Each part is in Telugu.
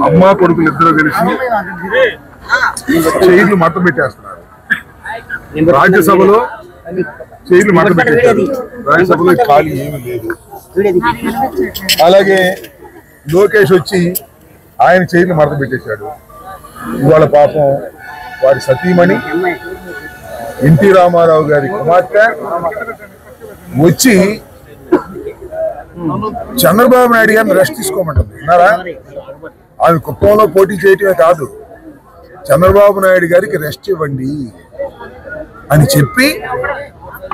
అమ్మా కొడుకులు ఇద్దరు కలిసి చైర్లు మడత పెట్టేస్తున్నారు. రాజ్యసభలో చైర్లు మడత పెట్టేశారు. రాజ్యసభలో ఖాళీ ఏమీ లేదు. అలాగే లోకేష్ వచ్చి ఆయన చైర్లు మడత పెట్టేశాడు. ఇవాళ పాపం వారి సతీమణి ఎన్టీ రామారావు గారి కుమార్తె వచ్చి చంద్రబాబు నాయుడు గారిని రెస్ట్ తీసుకోమంటుంది. విన్నారా? ఆమె కుప్పంలో పోటీ చేయటమే కాదు, చంద్రబాబు నాయుడు గారికి రెస్ట్ ఇవ్వండి అని చెప్పి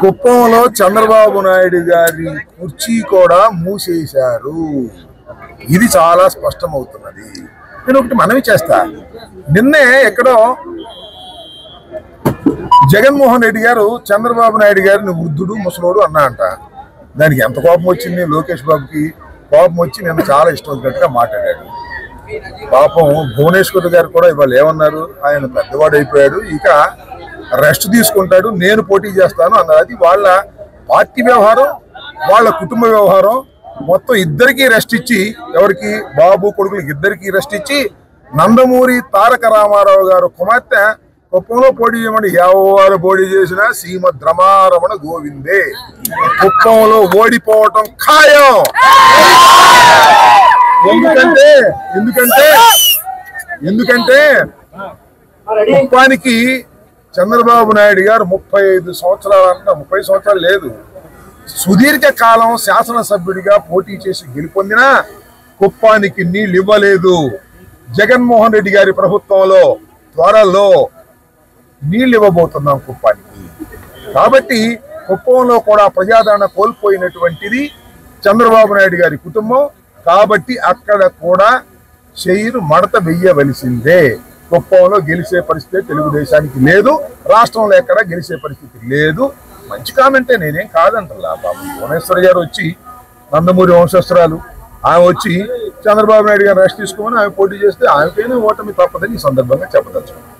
కుప్పంలో చంద్రబాబు నాయుడు గారి కుర్చీ కూడా మూసేశారు. ఇది చాలా స్పష్టమవుతున్నది. నేను ఒకటి మనవి చేస్తా. నిన్నే ఎక్కడో జగన్మోహన్ రెడ్డి గారు చంద్రబాబు నాయుడు గారిని వృద్ధుడు ముసలోడు అన్నా అంట. దానికి ఎంత కోపం వచ్చింది లోకేష్ బాబుకి? కోపం వచ్చి నేను చాలా ఇష్టం వచ్చినట్టుగా మాట్లాడాడు. పాపం భువనేశ్వర్ గారు కూడా ఇవాళ ఏమన్నారు, ఆయన పెద్దవాడు అయిపోయాడు, ఇక రెస్ట్ తీసుకుంటాడు, నేను పోటీ చేస్తాను అన్నారు. అది వాళ్ళ పార్టీ వ్యవహారం, వాళ్ళ కుటుంబ వ్యవహారం. మొత్తం ఇద్దరికి రెస్ట్ ఇచ్చి, ఎవరికి బాబు కొడుకులకి ఇద్దరికి రెస్ట్ ఇచ్చి నందమూరి తారక రామారావు గారు కుమార్తె కుప్పంలో పోటీ చేయమని ఎవరు పోటీ చేసినా శ్రీమద్ రమారమణ గోవిందే. కుప్పంలో ఓడిపోవటం ఖాయం. ఎందుకంటే కుప్పానికి చంద్రబాబు నాయుడు గారు 35 సంవత్సరాలు అంట, 30 సంవత్సరాలు లేదు, సుదీర్ఘ కాలం శాసనసభ్యుడిగా పోటీ చేసి గెలుపొందినా కుప్పానికి నీళ్ళు ఇవ్వలేదు. జగన్మోహన్ రెడ్డి గారి ప్రభుత్వంలో త్వరలో నీళ్ళు ఇవ్వబోతున్నాం కుప్పానికి. కాబట్టి కుప్పంలో కూడా ప్రజాదరణ కోల్పోయినటువంటిది చంద్రబాబు నాయుడు గారి కుటుంబం. కాబట్టి అక్కడ కూడా చైరు మడత వెయ్యవలసిందే. కుప్పంలో గెలిచే పరిస్థితి తెలుగుదేశానికి లేదు, రాష్ట్రంలో ఎక్కడ గెలిచే పరిస్థితి లేదు. మంచి కామెంటే, నేనేం కాదంటలా. బాబు భువనేశ్వర్ గారు వచ్చి నందమూరి వంశస్త్రాలు, ఆమె వచ్చి చంద్రబాబు నాయుడు గారు రెస్ట్ తీసుకోమని ఆమె పోటీ చేస్తే ఆమెకైనా ఓటమి తప్పదని ఈ సందర్భంగా చెప్పదలుచుకున్నాను.